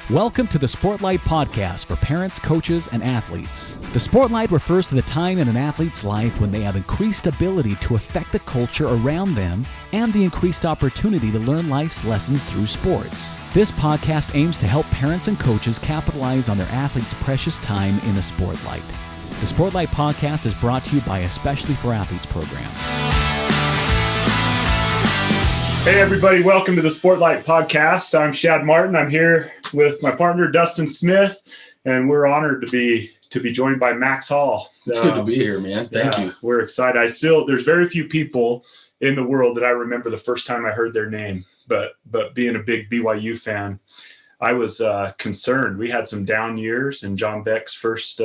Welcome to the Sportlight podcast for parents, coaches, and athletes. The Sportlight refers to the time in an athlete's life when they have increased ability to affect the culture around them and the increased opportunity to learn life's lessons through sports. This podcast aims to help parents and coaches capitalize on their athletes' precious time in the Sportlight. The Sportlight podcast is brought to you by Especially for Athletes program. Hey everybody, welcome to the Sportlight podcast. I'm Shad Martin. I'm here with my partner Dustin Smith, and we're honored to be joined by Max Hall. It's good to be here, man. Thank you. We're excited. There's very few people in the world that I remember the first time I heard their name, but being a big BYU fan, I was concerned. We had some down years in John Beck's first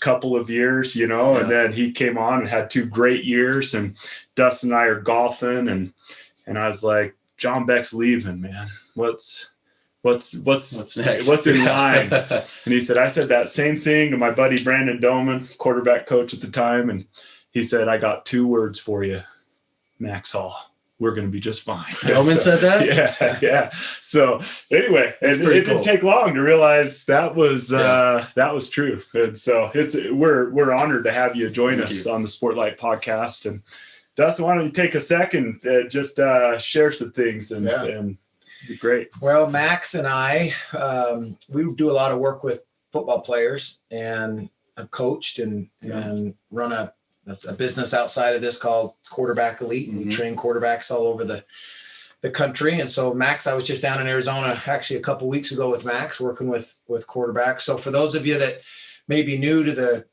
couple of years, and then he came on and had 2 great years, and Dustin and I are golfing, and I was like, John Beck's leaving, man. What's next? What's in line? And he said, I said that same thing to my buddy Brandon Doman, quarterback coach at the time, and he said, I got 2 words for you, Max Hall. We're going to be just fine. Doman said that? Yeah. So anyway, it didn't take long to realize that was true. And so we're honored to have you join us on the Sportlight podcast. And Dustin, why don't you take a second, just share some things and it'd be great. Well, Max and I, we do a lot of work with football players, and I've coached and run a business outside of this called Quarterback Elite. And we train quarterbacks all over the country. And so Max, I was just down in Arizona actually a couple of weeks ago with Max, working with quarterbacks. So for those of you that may be new to the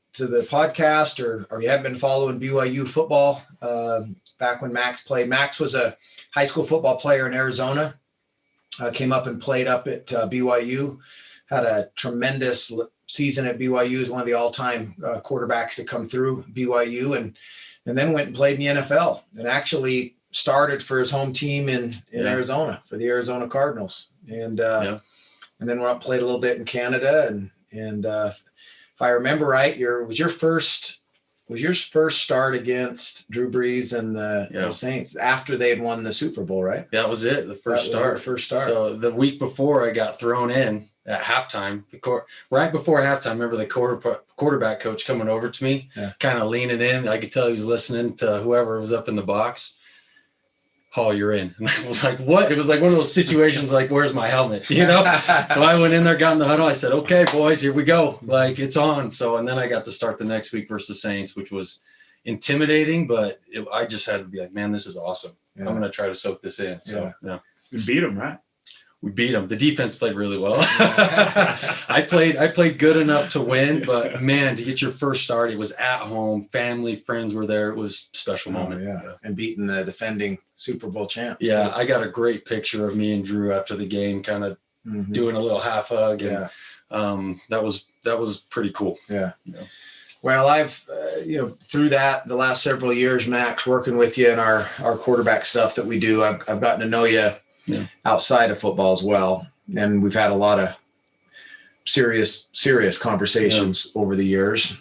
podcast or you haven't been following BYU football, back when Max played, Max was a high school football player in Arizona, came up and played up at BYU, had a tremendous season at BYU, is one of the all-time quarterbacks to come through BYU, and then went and played in the NFL and actually started for his home team in Arizona for the Arizona Cardinals. And then went up, played a little bit in Canada, and if I remember right, was your first start against Drew Brees and the Saints after they had won the Super Bowl, right? That was it. The first start. So the week before I got thrown in at halftime, right before halftime, I remember the quarterback coach coming over to me, kind of leaning in. I could tell he was listening to whoever was up in the box. Hall, you're in. And I was like, what? It was like one of those situations like, where's my helmet? So I went in there, got in the huddle. I said, okay, boys, here we go. Like, it's on. So, and then I got to start the next week versus the Saints, which was intimidating, but I just had to be like, man, this is awesome. I'm going to try to soak this in. So, We beat them, right? We beat them. The defense played really well. I played good enough to win, but man, to get your first start, it was at home, family, friends were there. It was a special moment. And beating the defending Super Bowl champs. Yeah, too. I got a great picture of me and Drew after the game, kind of doing a little half hug, and that was pretty cool. Yeah. Well, I've through the last several years, Max, working with you and our quarterback stuff that we do, I've gotten to know you outside of football as well, and we've had a lot of serious conversations over the years.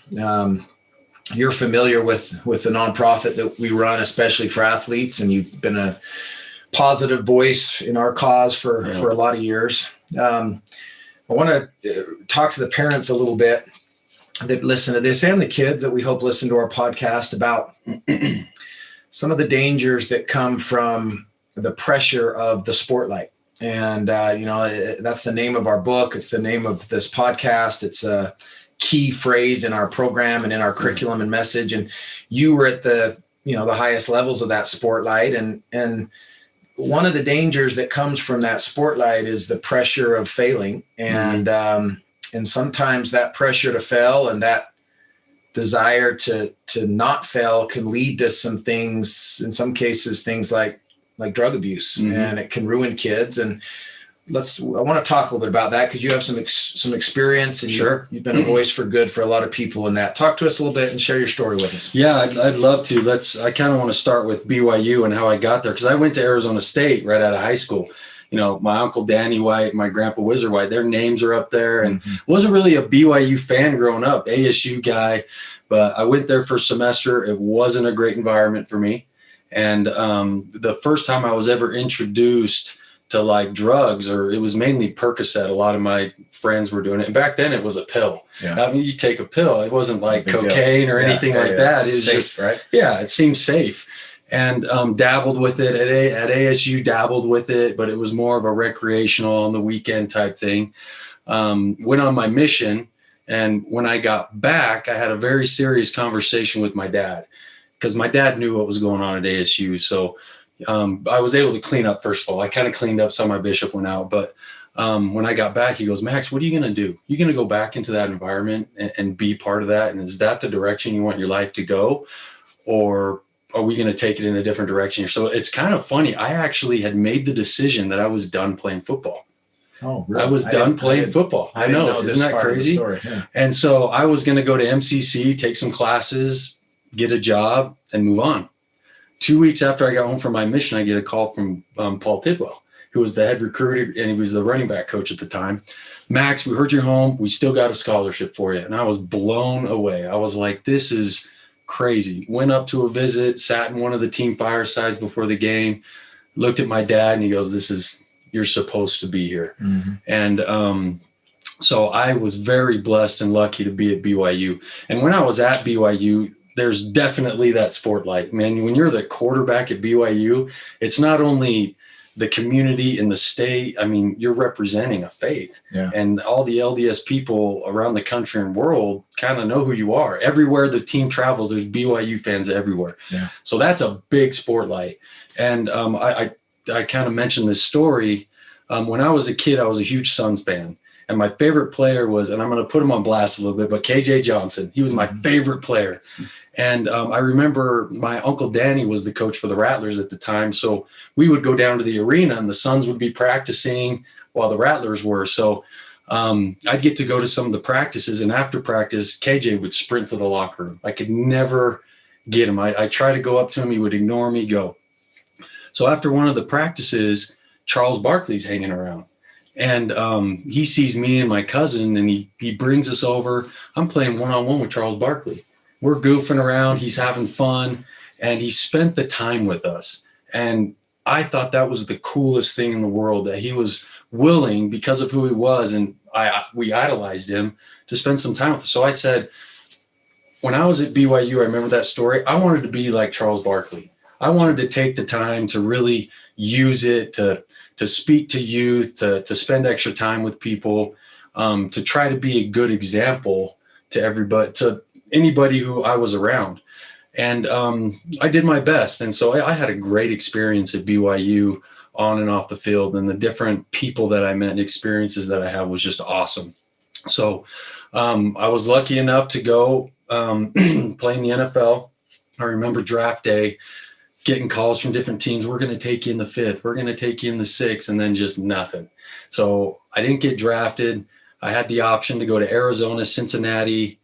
You're familiar with the nonprofit that we run, especially for athletes, and you've been a positive voice in our cause for a lot of years. I want to talk to the parents a little bit that listen to this, and the kids that we hope listen to our podcast, about some of the dangers that come from the pressure of the Sportlight. And, that's the name of our book. It's the name of this podcast. It's a key phrase in our program and in our curriculum and message. And you were at the highest levels of that Sportlight. And one of the dangers that comes from that Sportlight is the pressure of failing. And, and sometimes that pressure to fail and that desire to not fail can lead to some things, in some cases, things like drug abuse, and it can ruin kids. And I want to talk a little bit about that, because you have some experience, and you've been a voice for good for a lot of people in that. Talk to us a little bit and share your story with us. Yeah, I'd love to. I kind of want to start with BYU and how I got there, because I went to Arizona State right out of high school. My uncle Danny White, my grandpa Wizard White, their names are up there, and wasn't really a BYU fan growing up, ASU guy, but I went there for a semester. It wasn't a great environment for me. And the first time I was ever introduced like drugs, or it was mainly Percocet. A lot of my friends were doing it. And back then it was a pill. Yeah. I mean, you take a pill. It wasn't like cocaine or anything like that. It was safe, just, right? Yeah, it seemed safe. And dabbled with it at ASU, dabbled with it, but it was more of a recreational on the weekend type thing. Went on my mission. And when I got back, I had a very serious conversation with my dad, because my dad knew what was going on at ASU. So I was able to clean up. First of all, I kind of cleaned up. Some of my bishop went out, but when I got back, he goes, Max, what are you going to do? You're going to go back into that environment and be part of that? And is that the direction you want your life to go? Or are we going to take it in a different direction? So it's kind of funny. I actually had made the decision that I was done playing football. Oh, really? I was done playing football. I know. Isn't that crazy? Yeah. And so I was going to go to MCC, take some classes, get a job, and move on. 2 weeks after I got home from my mission, I get a call from Paul Tidwell, who was the head recruiter, and he was the running back coach at the time. Max, we heard you're home. We still got a scholarship for you. And I was blown away. I was like, this is crazy. Went up to a visit, sat in one of the team firesides before the game, looked at my dad, and he goes, you're supposed to be here. Mm-hmm. And so I was very blessed and lucky to be at BYU. And when I was at BYU, there's definitely that Sportlight, man. When you're the quarterback at BYU, it's not only the community in the state. I mean, you're representing a faith, and all the LDS people around the country and world kind of know who you are. Everywhere the team travels, there's BYU fans everywhere. Yeah. So that's a big Sportlight. And I kind of mentioned this story. When I was a kid, I was a huge Suns fan. And my favorite player was, and I'm going to put him on blast a little bit, but KJ Johnson. He was my favorite player. And I remember my Uncle Danny was the coach for the Rattlers at the time. So we would go down to the arena and the Suns would be practicing while the Rattlers were. So I'd get to go to some of the practices. And after practice, KJ would sprint to the locker room. I could never get him. I try to go up to him. He would ignore me, go. So after one of the practices, Charles Barkley's hanging around. And he sees me and my cousin, and he brings us over. I'm playing one-on-one with Charles Barkley. We're goofing around. He's having fun, and he spent the time with us. And I thought that was the coolest thing in the world, that he was willing, because of who he was, and we idolized him, to spend some time with us. So I said, when I was at BYU, I remember that story. I wanted to be like Charles Barkley. I wanted to take the time to really use it to speak to youth, to spend extra time with people, to try to be a good example to everybody, to anybody who I was around. And I did my best. And so I had a great experience at BYU on and off the field, and the different people that I met and experiences that I had was just awesome. So I was lucky enough to go play in the NFL. I remember draft day, getting calls from different teams. We're going to take you in the 5th. We're going to take you in the 6th, and then just nothing. So I didn't get drafted. I had the option to go to Arizona, Cincinnati,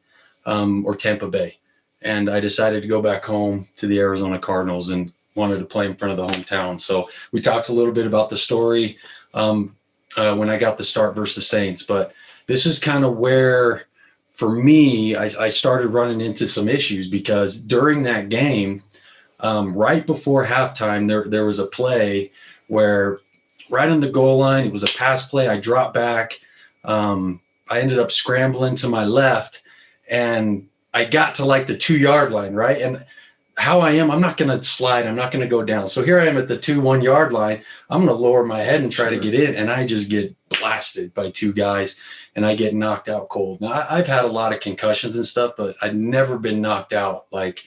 or Tampa Bay. And I decided to go back home to the Arizona Cardinals and wanted to play in front of the hometown. So we talked a little bit about the story when I got the start versus the Saints. But this is kind of where, for me, I started running into some issues, because during that game, right before halftime, there was a play where right on the goal line, it was a pass play. I dropped back. I ended up scrambling to my left, and I got to like the 2-yard line, right? And how I am, I'm not going to slide. I'm not going to go down. So here I am at the 1 yard line. I'm going to lower my head and try to get in, and I just get blasted by 2 guys, and I get knocked out cold. Now, I've had a lot of concussions and stuff, but I'd never been knocked out like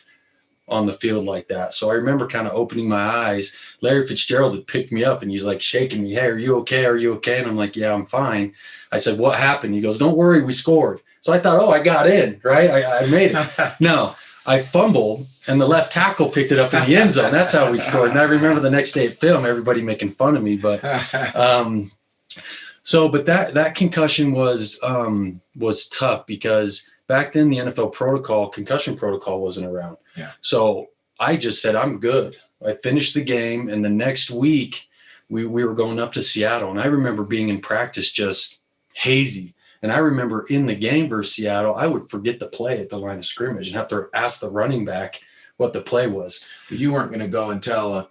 on the field like that. So I remember kind of opening my eyes. Larry Fitzgerald had picked me up, and he's like shaking me. Hey, are you okay? Are you okay? And I'm like, yeah, I'm fine. I said, what happened? He goes, don't worry, we scored. So I thought, I got in, right? I made it. No, I fumbled, and the left tackle picked it up in the end zone. That's how we scored. And I remember the next day at film, everybody making fun of me. But but that concussion was tough, because back then the NFL concussion protocol wasn't around. Yeah. So I just said, I'm good. I finished the game, and the next week we were going up to Seattle, and I remember being in practice just hazy. And I remember in the game versus Seattle, I would forget the play at the line of scrimmage and have to ask the running back, what the play was. But you weren't going to go and tell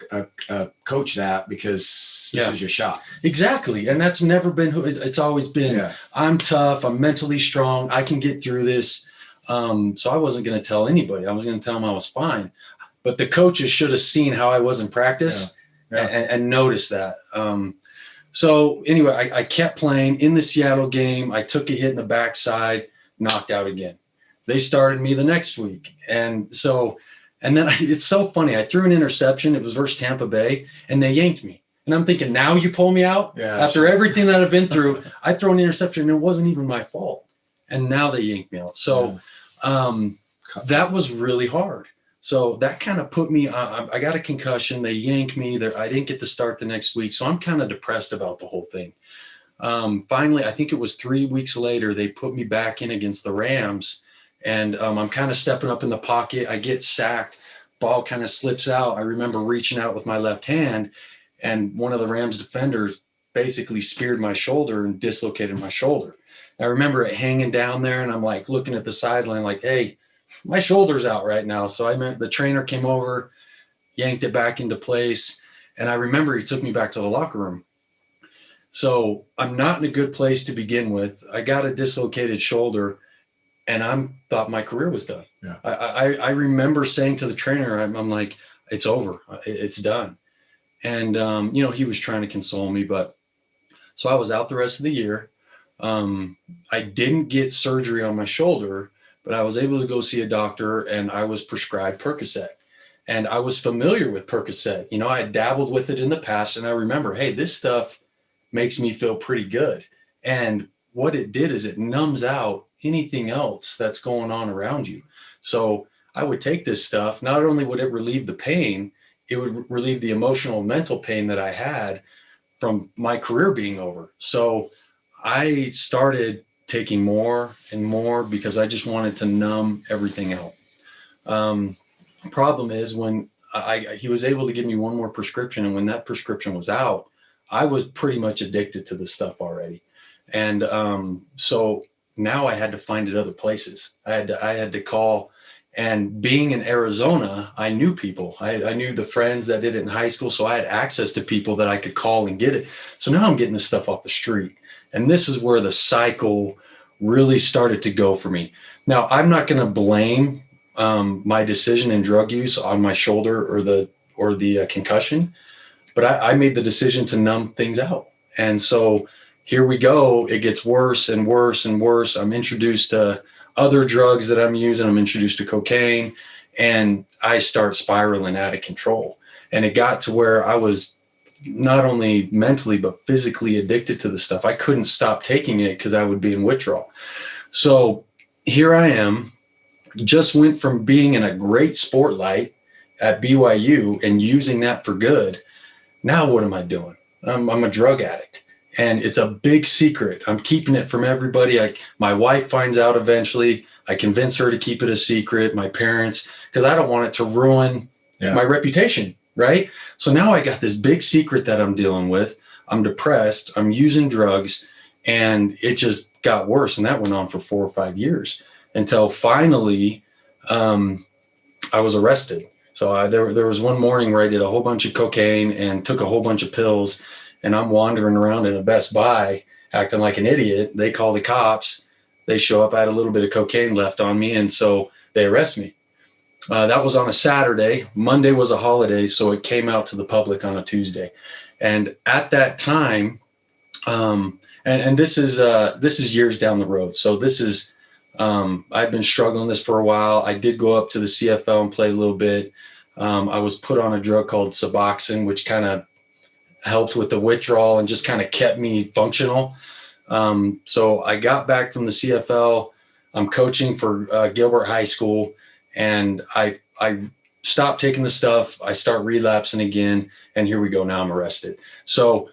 a coach that, because this is your shot. Exactly. And that's never been who it's always been. I'm tough. I'm mentally strong. I can get through this. So I wasn't going to tell anybody. I was going to tell them I was fine. But the coaches should have seen how I was in practice and noticed that. So anyway, I kept playing. In the Seattle game, I took a hit in the backside, knocked out again. They started me the next week. And then it's so funny. I threw an interception. It was versus Tampa Bay, and they yanked me. And I'm thinking, now you pull me out? After everything that I've been through, I throw an interception, and it wasn't even my fault. And now they yanked me out. So that was really hard. So that kind of put me, I got a concussion. They yanked me there. I didn't get to start the next week. So I'm kind of depressed about the whole thing. Finally, I think it was 3 weeks later, they put me back in against the Rams. And I'm kind of stepping up in the pocket. I get sacked. Ball kind of slips out. I remember reaching out with my left hand, and one of the Rams defenders basically speared my shoulder and dislocated my shoulder. I remember it hanging down there, and I'm like looking at the sideline like, hey, my shoulder's out right now. So the trainer came over, yanked it back into place. And I remember he took me back to the locker room. So I'm not in a good place to begin with. I got a dislocated shoulder, and I thought my career was done. Yeah. I remember saying to the trainer, I'm like, it's over. It's done. And, he was trying to console me, but so I was out the rest of the year. I didn't get surgery on my shoulder, but I was able to go see a doctor, and I was prescribed Percocet. And I was familiar with Percocet. I had dabbled with it in the past, and I remember, hey, this stuff makes me feel pretty good. And what it did is it numbs out anything else that's going on around you. So I would take this stuff. Not only would it relieve the pain, it would relieve the emotional and mental pain that I had from my career being over. So I started taking more and more because I just wanted to numb everything out. Problem is, when he was able to give me one more prescription, and when that prescription was out, I was pretty much addicted to this stuff already. And so now I had to find it other places. I had to call, and being in Arizona, I knew people. I knew the friends that did it in high school, so I had access to people that I could call and get it. So now I'm getting this stuff off the street. And this is where the cycle really started to go for me. Now, I'm not going to blame my decision in drug use on my shoulder or the concussion, but I made the decision to numb things out. And so here we go. It gets worse and worse and worse. I'm introduced to other drugs that I'm using. I'm introduced to cocaine, and I start spiraling out of control. And it got to where I was not only mentally, but physically addicted to the stuff. I couldn't stop taking it because I would be in withdrawal. So here I am, just went from being in a great Sportlight at BYU and using that for good. Now what am I doing? I'm a drug addict, and it's a big secret. I'm keeping it from everybody. My wife finds out eventually. I convince her to keep it a secret, my parents, because I don't want it to ruin my reputation. Right. So now I got this big secret that I'm dealing with. I'm depressed. I'm using drugs, and it just got worse. And that went on for 4 or 5 years until finally I was arrested. So there was one morning where I did a whole bunch of cocaine and took a whole bunch of pills, and I'm wandering around in a Best Buy acting like an idiot. They call the cops. They show up. I had a little bit of cocaine left on me, and so they arrest me. That was on a Saturday. Monday was a holiday, so it came out to the public on a Tuesday. And at that time, and this is years down the road. So this is I've been struggling this for a while. I did go up to the CFL and play a little bit. I was put on a drug called Suboxone, which kind of helped with the withdrawal and just kind of kept me functional. So I got back from the CFL. I'm coaching for Gilbert High School. And I stopped taking the stuff. I start relapsing again. And here we go. Now I'm arrested. So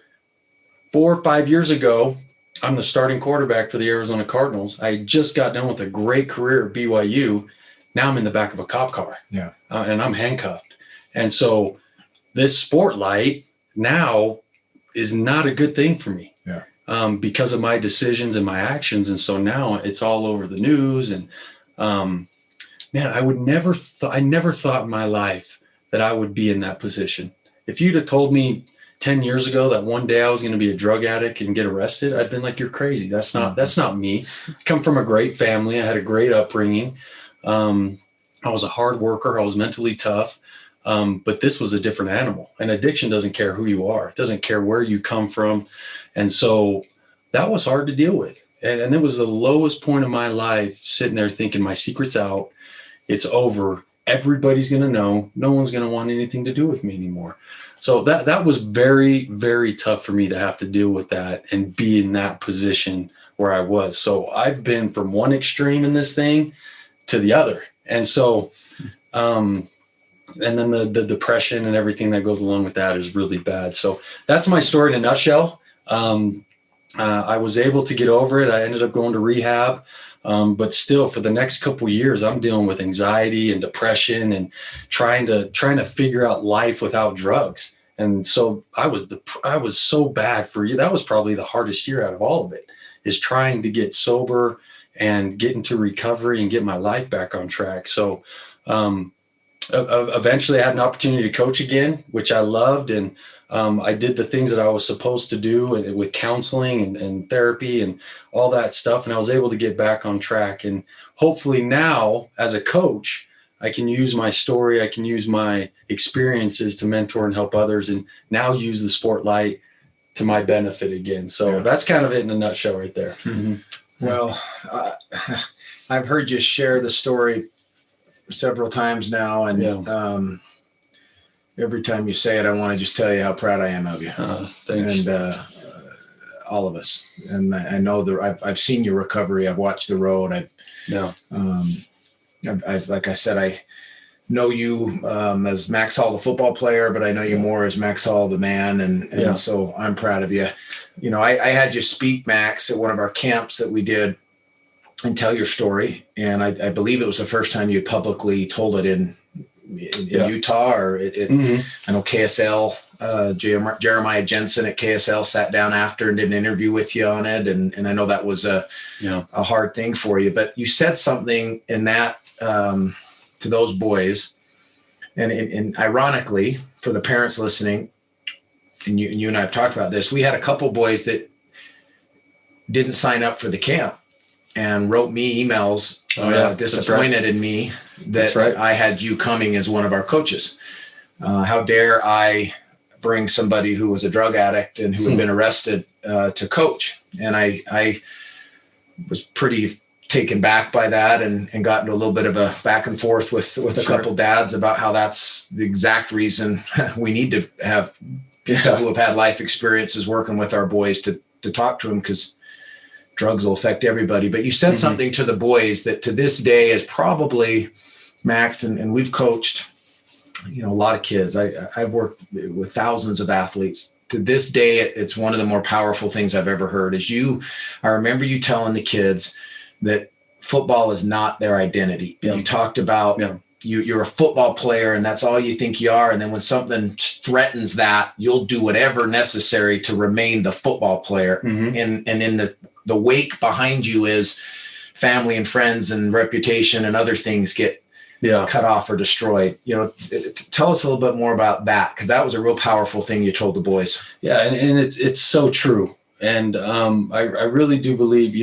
4 or 5 years ago, I'm the starting quarterback for the Arizona Cardinals. I just got done with a great career at BYU. Now I'm in the back of a cop car. Yeah. And I'm handcuffed. And so this Sportlight now is not a good thing for me. Yeah. Because of my decisions and my actions. And so now it's all over the news. And man, I never thought in my life that I would be in that position. If you'd have told me 10 years ago that one day I was going to be a drug addict and get arrested, I'd been like, you're crazy. That's not me. I come from a great family. I had a great upbringing. I was a hard worker. I was mentally tough. But this was a different animal, and addiction doesn't care who you are. It doesn't care where you come from. And so that was hard to deal with. And it was the lowest point of my life, sitting there thinking my secret's out. It's over. Everybody's going to know. No one's going to want anything to do with me anymore. So that was very, very tough for me to have to deal with that and be in that position where I was. So I've been from one extreme in this thing to the other. And so, and then the depression and everything that goes along with that is really bad. So that's my story in a nutshell. I was able to get over it. I ended up going to rehab. But still, for the next couple of years, I'm dealing with anxiety and depression and trying to figure out life without drugs. And so I was so bad for you. That was probably the hardest year out of all of it, is trying to get sober and get into recovery and get my life back on track. So eventually I had an opportunity to coach again, which I loved. And I did the things that I was supposed to do with counseling and therapy and all that stuff. And I was able to get back on track. And hopefully now, as a coach, I can use my story, I can use my experiences to mentor and help others, and now use the Sportlight to my benefit again. So that's kind of it in a nutshell right there. Mm-hmm. Well, I've heard you share the story several times now. And every time you say it, I want to just tell you how proud I am of you. Thanks. And all of us. And I know I've seen your recovery. I've watched the road. I've like I said, I know you as Max Hall, the football player, but I know you more as Max Hall, the man. And so I'm proud of you. You know, I had you speak, Max, at one of our camps that we did and tell your story. And I believe it was the first time you publicly told it in Utah, or mm-hmm. I know KSL, Jeremiah Jensen at KSL sat down after and did an interview with you on it. And I know that was a hard thing for you, but you said something in that to those boys. And ironically, for the parents listening, and you and I have talked about this, we had a couple boys that didn't sign up for the camp and wrote me emails, disappointed in me that I had you coming as one of our coaches. How dare I bring somebody who was a drug addict and who had been arrested to coach? And I was pretty taken back by that and got into a little bit of a back and forth with a couple dads about how that's the exact reason we need to have people who have had life experiences working with our boys to talk to them, because drugs will affect everybody. But you said something to the boys that to this day is probably, Max, and we've coached, a lot of kids. I've worked with thousands of athletes. To this day, it's one of the more powerful things I've ever heard. I remember you telling the kids that football is not their identity. Yeah. You talked about you're a football player and that's all you think you are. And then when something threatens that, you'll do whatever necessary to remain the football player. Mm-hmm. And in the wake behind you is family and friends and reputation and other things get cut off or destroyed. Tell us a little bit more about that, because that was a real powerful thing you told the boys. Yeah, and it's so true. And I really do believe,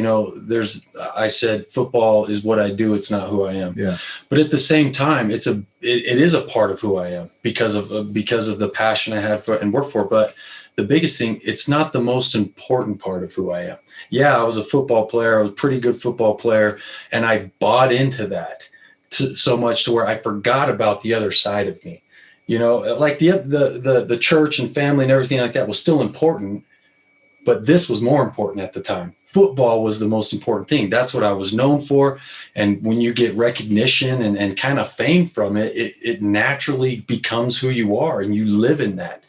I said football is what I do. It's not who I am. Yeah. But at the same time, it is a part of who I am because of the passion I had for and work for. But the biggest thing, it's not the most important part of who I am. Yeah, I was a football player. I was a pretty good football player. And I bought into that so much to where I forgot about the other side of me. Like the church and family and everything like that was still important. But this was more important at the time. Football was the most important thing. That's what I was known for. And when you get recognition and kind of fame from it, it naturally becomes who you are and you live in that.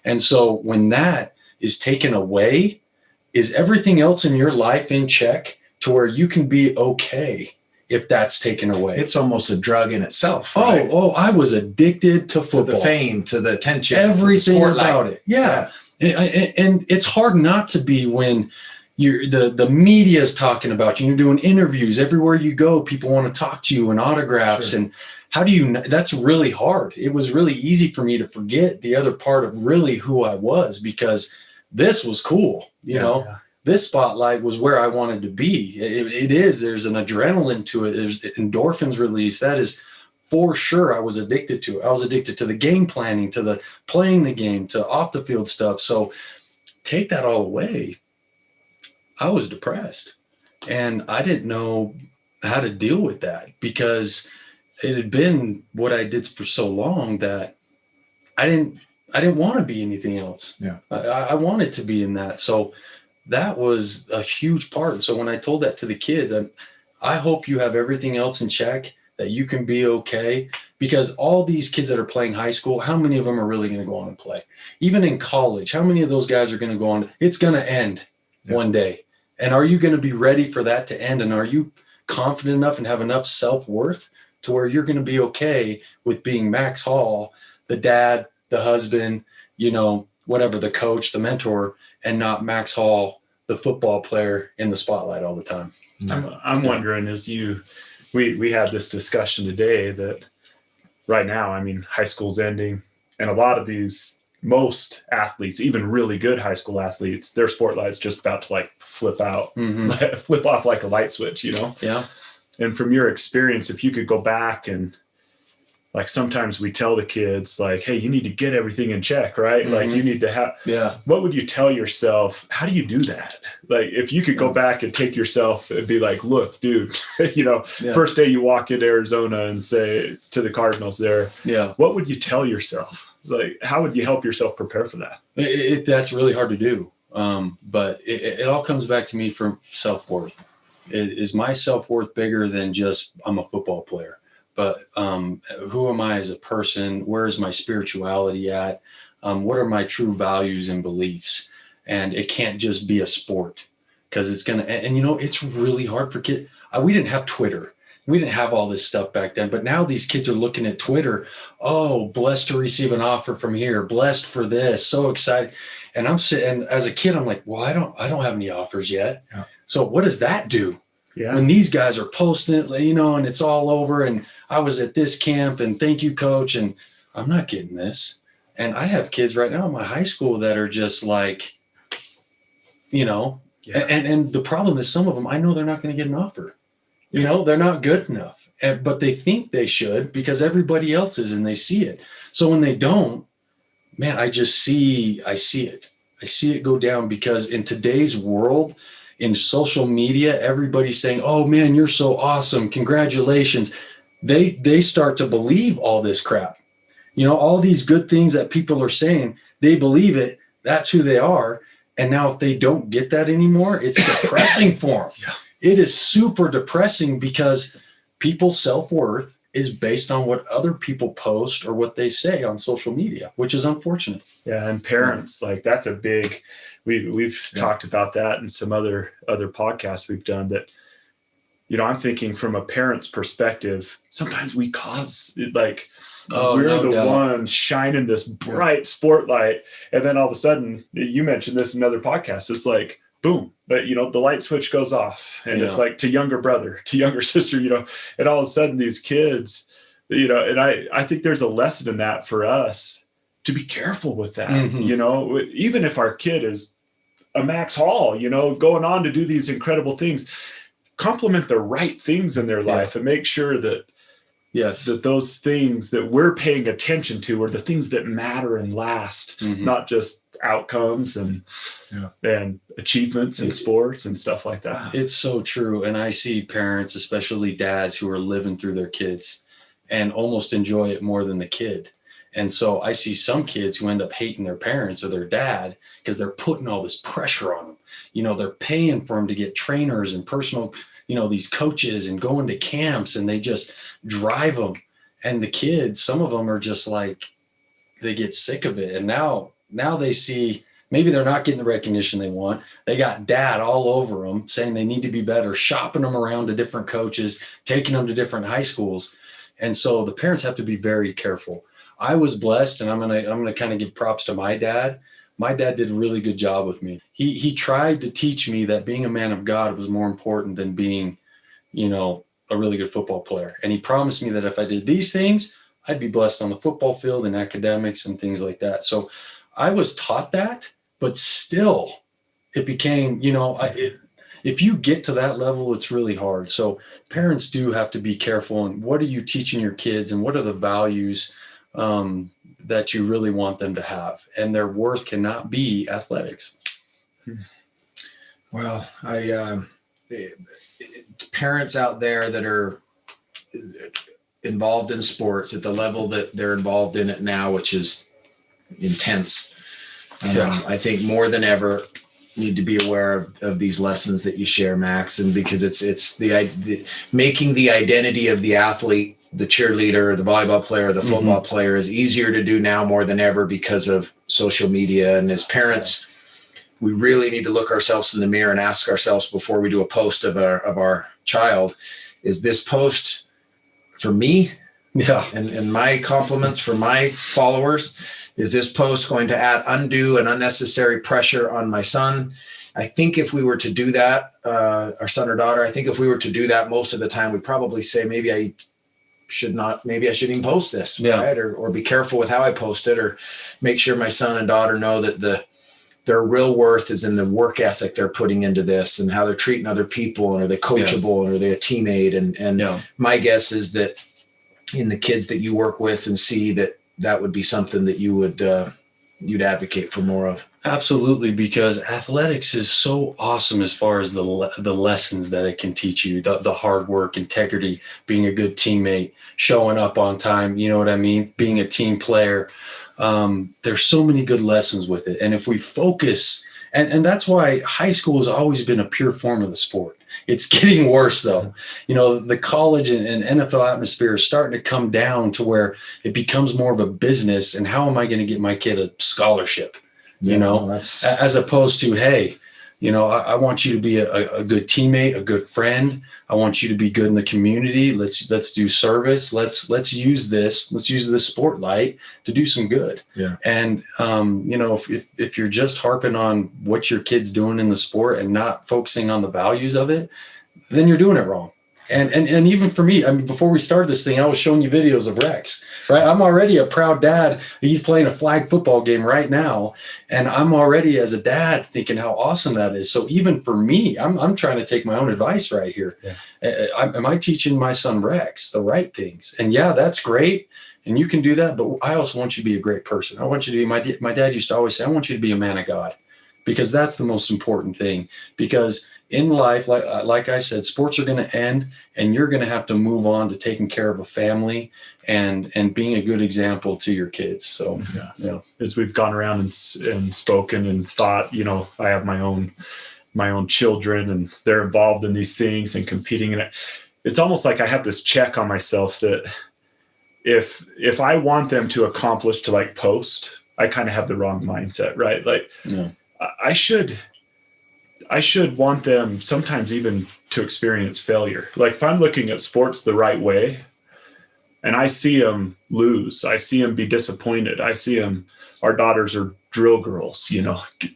And so when that is taken away, is everything else in your life in check to where you can be okay if that's taken away? It's almost a drug in itself. Right? Oh, I was addicted to football. To the fame, to the attention. Everything about it. Yeah. And it's hard not to be when, the media is talking about you. You're doing interviews everywhere you go. People want to talk to you and autographs. And how do you, that's really hard. It was really easy for me to forget the other part of really who I was, because this was cool. You know, this spotlight was where I wanted to be. It is, there's an adrenaline to it. There's endorphins release. That is for sure. I was addicted to it. I was addicted to the game planning, to the playing the game, to off the field stuff. So take that all away, I was depressed, and I didn't know how to deal with that, because it had been what I did for so long that I didn't want to be anything else. Yeah. I wanted to be in that. So that was a huge part. So when I told that to the kids, I hope you have everything else in check, that you can be okay, because all these kids that are playing high school, how many of them are really going to go on and play? Even in college, how many of those guys are going to go on? It's going to end one day. And are you going to be ready for that to end? And are you confident enough and have enough self-worth to where you're going to be okay with being Max Hall, the dad, the husband, you know, whatever, the coach, the mentor, and not Max Hall, the football player in the spotlight all the time? I'm wondering, we had this discussion today that right now, I mean, high school's ending, and a lot of most athletes, even really good high school athletes, their spotlight's just about to like flip out, flip off like a light switch, you know? Yeah. And from your experience, if you could go back and, like, sometimes we tell the kids, like, hey, you need to get everything in check, right? Like, you need to have, what would you tell yourself? How do you do that? Like, if you could go back and take yourself and be like, look, dude, you know, first day you walk into Arizona and say to the Cardinals there, what would you tell yourself? Like, how would you help yourself prepare for that? That's really hard to do. But it all comes back to me from self-worth. Is my self-worth bigger than just I'm a football player? But who am I as a person? Where is my spirituality at? What are my true values and beliefs? And it can't just be a sport, because it's going to, and you know, it's really hard for kids. We didn't have Twitter. We didn't have all this stuff back then, but now these kids are looking at Twitter. Oh, blessed to receive an offer from here. Blessed for this. So excited. And I'm sitting, as a kid, I'm like, well, I don't have any offers yet. Yeah. So what does that do? Yeah. When these guys are posting it, you know, and it's all over, and I was at this camp, and thank you, coach, and I'm not getting this. And I have kids right now in my high school that are just like, you know, and the problem is, some of them, I know they're not going to get an offer. You know, they're not good enough, but they think they should because everybody else is, and they see it. So when they don't, man, I see it. I see it go down, because in today's world, in social media, everybody's saying, oh man, you're so awesome. Congratulations. They start to believe all this crap. You know, all these good things that people are saying, they believe it. That's who they are. And now if they don't get that anymore, it's depressing for them. It is super depressing, because people's self-worth is based on what other people post or what they say on social media, which is unfortunate. Yeah. And parents, like, that's a big, we've talked about that in some other podcasts we've done, that, you know, I'm thinking from a parent's perspective, sometimes we cause it, like, we're the ones shining this bright spotlight. And then all of a sudden, you mentioned this in another podcast, it's like, boom, but, you know, the light switch goes off, and it's like to younger brother, to younger sister, you know, and all of a sudden these kids, you know, and I think there's a lesson in that for us to be careful with that, you know, even if our kid is a Max Hall, you know, going on to do these incredible things, compliment the right things in their life and make sure that, that those things that we're paying attention to are the things that matter and last, not just outcomes and achievements in sports and stuff like that. It's so true. And I see parents, especially dads, who are living through their kids and almost enjoy it more than the kid. And so I see some kids who end up hating their parents or their dad because they're putting all this pressure on them. You know, they're paying for them to get trainers and personal, you know, these coaches and going to camps, and they just drive them. And the kids, some of them are just like, they get sick of it. And now they see, maybe they're not getting the recognition they want. They got dad all over them saying they need to be better, shopping them around to different coaches, taking them to different high schools. And so the parents have to be very careful. I was blessed, and I'm gonna kind of give props to my dad. my dad did a really good job with me. He tried to teach me that being a man of God was more important than being, a really good football player. And he promised me that if I did these things, I'd be blessed on the football field and academics and things like that. So I was taught that, but still it became, if you get to that level, it's really hard. So parents do have to be careful. And what are you teaching your kids, and what are the values that you really want them to have? And their worth cannot be athletics. Well, parents out there that are involved in sports at the level that they're involved in it now, which is intense. I think more than ever need to be aware of these lessons that you share, Max, and because it's the making the identity of the athlete, the cheerleader, the volleyball player, the football player is easier to do now more than ever because of social media. And as parents, we really need to look ourselves in the mirror and ask ourselves before we do a post of our child, is this post for me? Yeah. And my compliments for my followers, is this post going to add undue and unnecessary pressure on my son? I think if we were to do that, our son or daughter, I think if we were to do that most of the time, we'd probably say, maybe I shouldn't even post this, right? Or be careful with how I post it, or make sure my son and daughter know that their real worth is in the work ethic they're putting into this, and how they're treating other people, and are they coachable, and are they a teammate? And my guess is that in the kids that you work with and see, that would be something that you would you'd advocate for more of. Absolutely, because athletics is so awesome as far as the lessons that it can teach you, the hard work, integrity, being a good teammate, showing up on time, you know what I mean, being a team player. There's so many good lessons with it. And if we focus, and that's why high school has always been a pure form of the sport. It's getting worse though. The college and NFL atmosphere is starting to come down to where it becomes more of a business. And how am I going to get my kid a scholarship? As opposed to, hey, I want you to be a good teammate, a good friend. I want you to be good in the community. Let's do service. Let's use this Sportlight to do some good. Yeah. And if you're just harping on what your kid's doing in the sport and not focusing on the values of it, then you're doing it wrong. And even for me, I mean, before we started this thing, I was showing you videos of Rex, right? I'm already a proud dad. He's playing a flag football game right now. And I'm already, as a dad, thinking how awesome that is. So even for me, I'm trying to take my own advice right here. Yeah. Am I teaching my son Rex the right things? And yeah, that's great. And you can do that. But I also want you to be a great person. I want you to be, my dad used to always say, I want you to be a man of God, because that's the most important thing. Because in life, like I said, sports are going to end, and you're going to have to move on to taking care of a family and being a good example to your kids. So, as we've gone around and spoken and thought, I have my own children, and they're involved in these things and competing in it. It's almost like I have this check on myself that if I want them to accomplish to like post, I kind of have the wrong mindset, right? Like I should want them sometimes even to experience failure. Like if I'm looking at sports the right way and I see them lose, I see them be disappointed. I see them, our daughters are drill girls,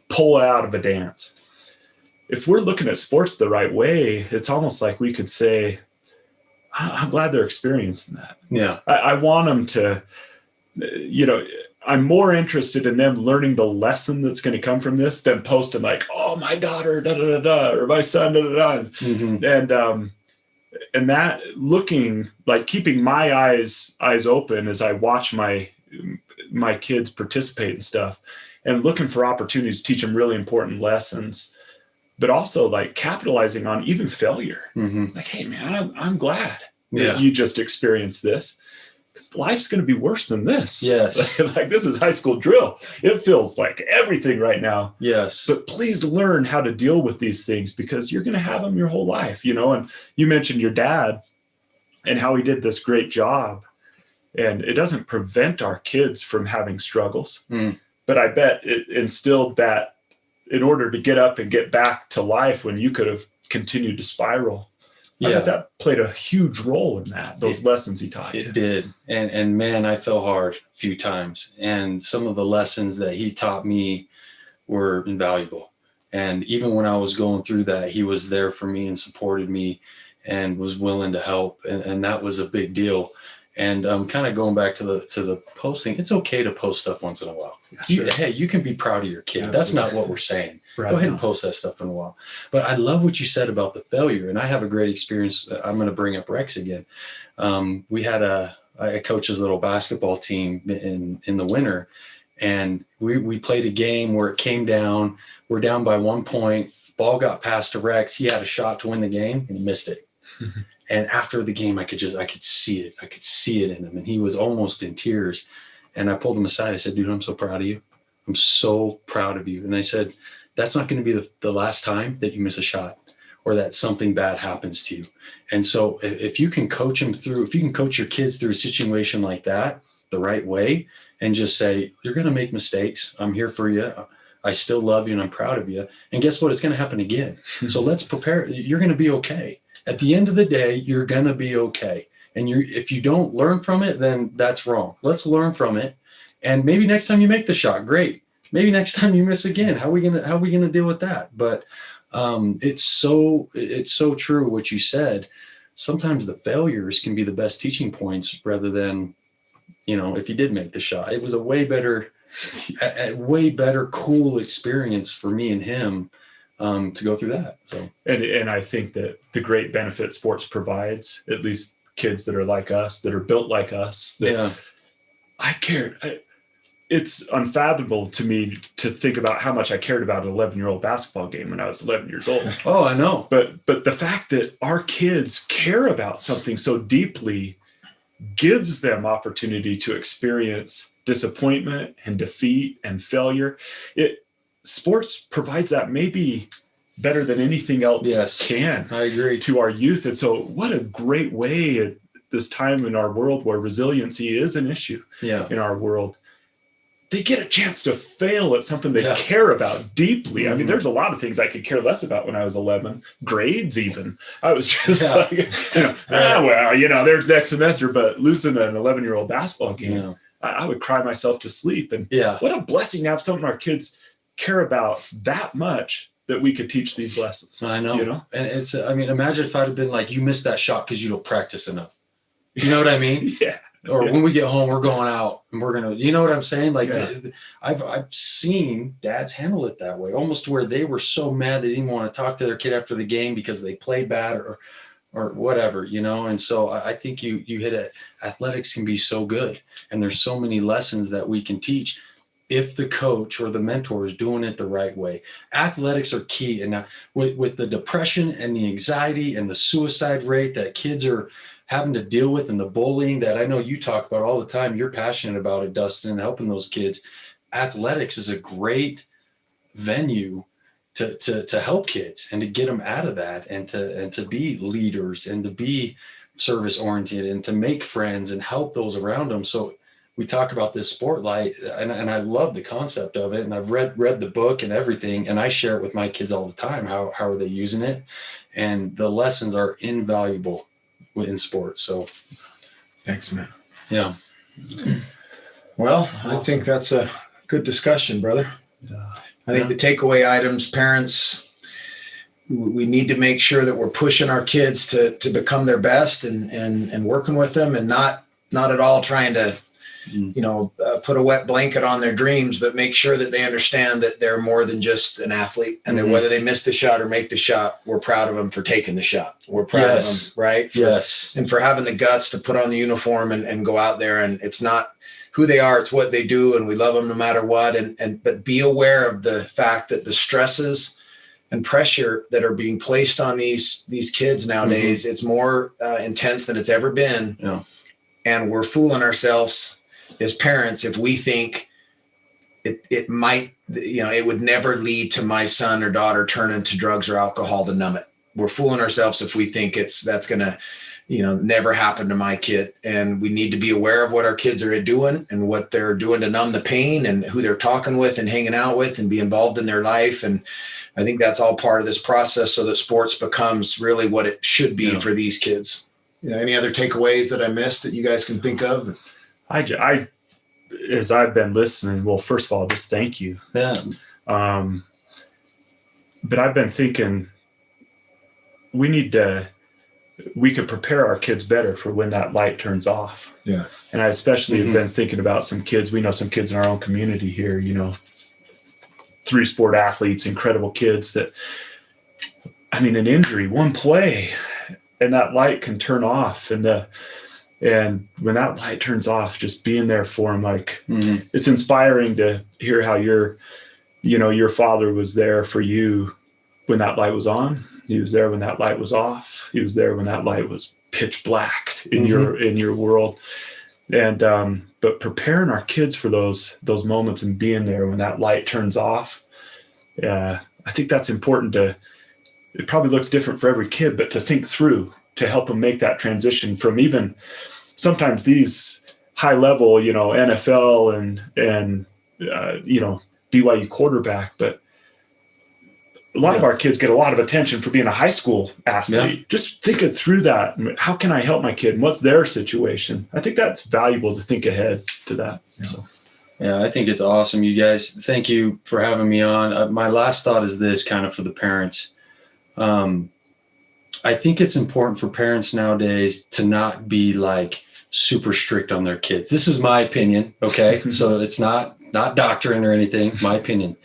pull out of a dance. If we're looking at sports the right way, it's almost like we could say, I'm glad they're experiencing that. Yeah. I want them to, I'm more interested in them learning the lesson that's going to come from this than posting like, oh, my daughter, da, da, da, da, or my son, da, da, da. Mm-hmm. And that looking, like keeping my eyes open as I watch my kids participate in stuff, and looking for opportunities to teach them really important lessons, but also like capitalizing on even failure. Mm-hmm. Like, hey man, I'm glad that you just experienced this. Because life's going to be worse than this. Yes. Like this is high school drill. It feels like everything right now. Yes. But please learn how to deal with these things, because you're going to have them your whole life, And you mentioned your dad and how he did this great job. And it doesn't prevent our kids from having struggles. Mm. But I bet it instilled that in order to get up and get back to life when you could have continued to spiral. I bet that played a huge role in that, those lessons he taught you. It did. And man, I fell hard a few times. And some of the lessons that he taught me were invaluable. And even when I was going through that, he was there for me and supported me and was willing to help. And that was a big deal. And kind of going back to the posting, it's okay to post stuff once in a while. Sure. Hey, you can be proud of your kid. Absolutely. That's not what we're saying. Right. Go ahead and post that stuff in a while. But I love what you said about the failure. And I have a great experience. I'm going to bring up Rex again. We had I coach his little basketball team in the winter. And we played a game where it came down. We're down by 1 point. Ball got passed to Rex. He had a shot to win the game and he missed it. And after the game, I could see it. I could see it in him. And he was almost in tears. And I pulled him aside. I said, dude, I'm so proud of you. I'm so proud of you. And I said, that's not going to be the last time that you miss a shot or that something bad happens to you. And so if you can coach them through, if you can coach your kids through a situation like that the right way and just say, you're going to make mistakes. I'm here for you. I still love you and I'm proud of you. And guess what? It's going to happen again. So let's prepare. You're going to be okay. At the end of the day, you're going to be okay. And if you don't learn from it, then that's wrong. Let's learn from it. And maybe next time you make the shot, great. Maybe next time you miss again. How are we gonna deal with that? But it's so true what you said. Sometimes the failures can be the best teaching points rather than, if you did make the shot. It was a way better, cool experience for me and him to go through that. So and I think that the great benefit sports provides, at least kids that are like us, that are built like us, that I cared. It's unfathomable to me to think about how much I cared about an 11-year-old basketball game when I was 11 years old. Oh, I know. But the fact that our kids care about something so deeply gives them opportunity to experience disappointment and defeat and failure. Sports provides that maybe better than anything else can. I agree. To our youth. And so what a great way at this time in our world where resiliency is an issue in our world. They get a chance to fail at something they care about deeply. Mm-hmm. I mean, there's a lot of things I could care less about when I was 11, grades even. I was just there's next semester, but losing an 11-year-old basketball game, I would cry myself to sleep. And what a blessing to have something our kids care about that much that we could teach these lessons. I know. And imagine if I'd have been like, you missed that shot because you don't practice enough. You know what I mean? Or when we get home, we're going out and we're going to, you know what I'm saying? Like I've seen dads handle it that way, almost to where they were so mad they didn't want to talk to their kid after the game because they played bad or whatever, And so I think you hit it. Athletics can be so good. And there's so many lessons that we can teach if the coach or the mentor is doing it the right way. Athletics are key. And now with the depression and the anxiety and the suicide rate that kids are having to deal with and the bullying that I know you talk about all the time, you're passionate about it, Dustin, and helping those kids. Athletics is a great venue to help kids and to get them out of that and to be leaders and to be service oriented and to make friends and help those around them. So we talk about this Sportlight and I love the concept of it. And I've read the book and everything. And I share it with my kids all the time. How are they using it? And the lessons are invaluable in sports. So thanks, man. Yeah. Well, awesome. I think that's a good discussion, brother. I think the takeaway items, parents, we need to make sure that we're pushing our kids to become their best and working with them and not at all trying to, put a wet blanket on their dreams, but make sure that they understand that they're more than just an athlete and that whether they miss the shot or make the shot, we're proud of them for taking the shot. We're proud of them, right? And for having the guts to put on the uniform and go out there. And it's not who they are, it's what they do. And we love them no matter what. But be aware of the fact that the stresses and pressure that are being placed on these kids nowadays, it's more intense than it's ever been. Yeah. And we're fooling ourselves as parents if we think it might, it would never lead to my son or daughter turning to drugs or alcohol to numb it. We're fooling ourselves if we think that's going to, never happen to my kid. And we need to be aware of what our kids are doing and what they're doing to numb the pain and who they're talking with and hanging out with and be involved in their life. And I think that's all part of this process so that sports becomes really what it should be for these kids. Any other takeaways that I missed that you guys can think of? I as I've been listening, well, first of all, just thank you. Yeah. But I've been thinking we could prepare our kids better for when that light turns off. Yeah. And I especially have been thinking about some kids. We know some kids in our own community here, 3-sport athletes, incredible kids that, an injury, one play, and that light can turn off. And when that light turns off, just being there for them, it's inspiring to hear how your father was there for you when that light was on. He was there when that light was off. He was there when that light was pitch black in your world. And but preparing our kids for those moments and being there when that light turns off, I think that's important. It probably looks different for every kid, but to think through to help them make that transition from even sometimes these high level, NFL and BYU quarterback, but a lot of our kids get a lot of attention for being a high school athlete. Yeah. Just thinking through that. How can I help my kid? And what's their situation? I think that's valuable to think ahead to that. Yeah. So. Yeah, I think it's awesome. You guys, thank you for having me on. My last thought is this, kind of for the parents. I think it's important for parents nowadays to not be super strict on their kids. This is my opinion. Okay. So it's not doctrine or anything. My opinion.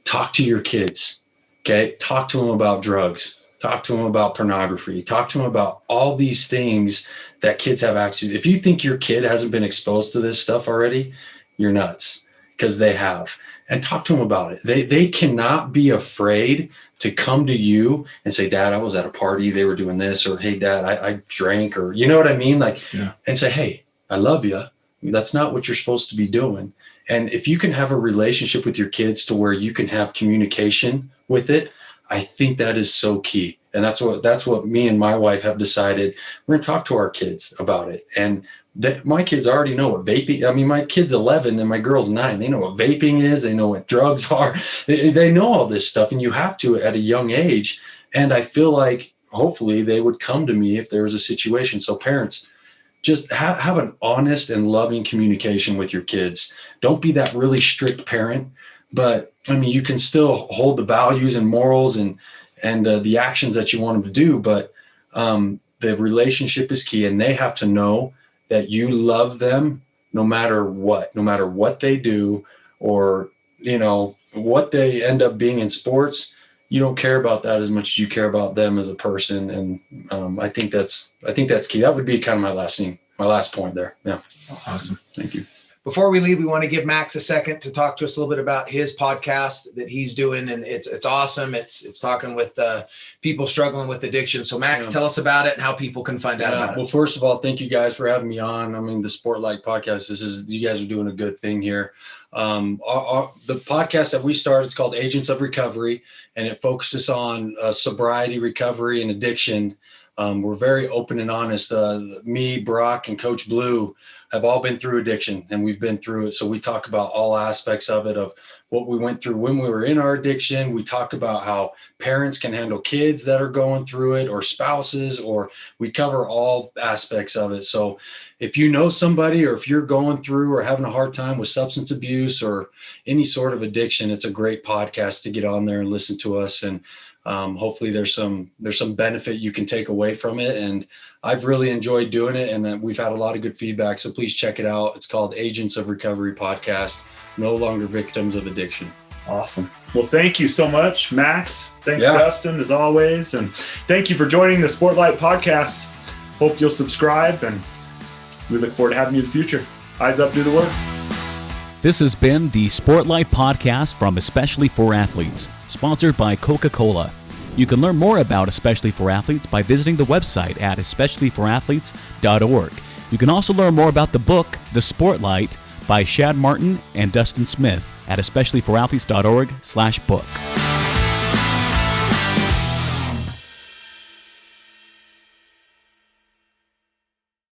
Talk to your kids. Okay. Talk to them about drugs. Talk to them about pornography. Talk to them about all these things that kids have access to. If you think your kid hasn't been exposed to this stuff already, you're nuts, because they have. And talk to them about it. They cannot be afraid to come to you and say, Dad, I was at a party, they were doing this, or hey, Dad, I drank, or you know what I mean? And say, hey, I love you. That's not what you're supposed to be doing. And if you can have a relationship with your kids to where you can have communication with it, I think that is so key. And that's what me and my wife have decided. We're going to talk to our kids about it. And my kids already know what vaping. My kid's 11 and my girl's 9. They know what vaping is. They know what drugs are. They know all this stuff, and you have to at a young age. And I feel like hopefully they would come to me if there was a situation. So parents, just have an honest and loving communication with your kids. Don't be that really strict parent, but you can still hold the values and morals and the actions that you want them to do. But the relationship is key, and they have to know that you love them no matter what they do, or, what they end up being in sports. You don't care about that as much as you care about them as a person. And I think that's key. That would be kind of my last point there. Yeah. Awesome. Thank you. Before we leave, we want to give Max a second to talk to us a little bit about his podcast that he's doing. And it's awesome. It's talking with people struggling with addiction. So Max, tell us about it and how people can find out about it. Well, first of all, thank you guys for having me on. The Sportlight podcast, you guys are doing a good thing here. The podcast that we started, it's called Agents of Recovery, and it focuses on sobriety, recovery, and addiction. We're very open and honest. Me, Brock, and Coach Blue have all been through addiction, and we've been through it. So we talk about all aspects of it, of what we went through when we were in our addiction. We talk about how parents can handle kids that are going through it, or spouses, or we cover all aspects of it. So if you know somebody, or if you're going through or having a hard time with substance abuse or any sort of addiction, it's a great podcast to get on there and listen to us. And hopefully there's some benefit you can take away from it. And I've really enjoyed doing it, and we've had a lot of good feedback. So please check it out. It's called Agents of Recovery Podcast, No Longer Victims of Addiction. Awesome. Well, thank you so much, Max. Thanks, Dustin, as always. And thank you for joining the Sportlight podcast. Hope you'll subscribe, and we look forward to having you in the future. Eyes up, do the work. This has been the Sportlight podcast from Especially for Athletes, sponsored by Coca-Cola. You can learn more about Especially for Athletes by visiting the website at especiallyforathletes.org. You can also learn more about the book, The Sportlight, by Shad Martin and Dustin Smith at especiallyforathletes.org/book.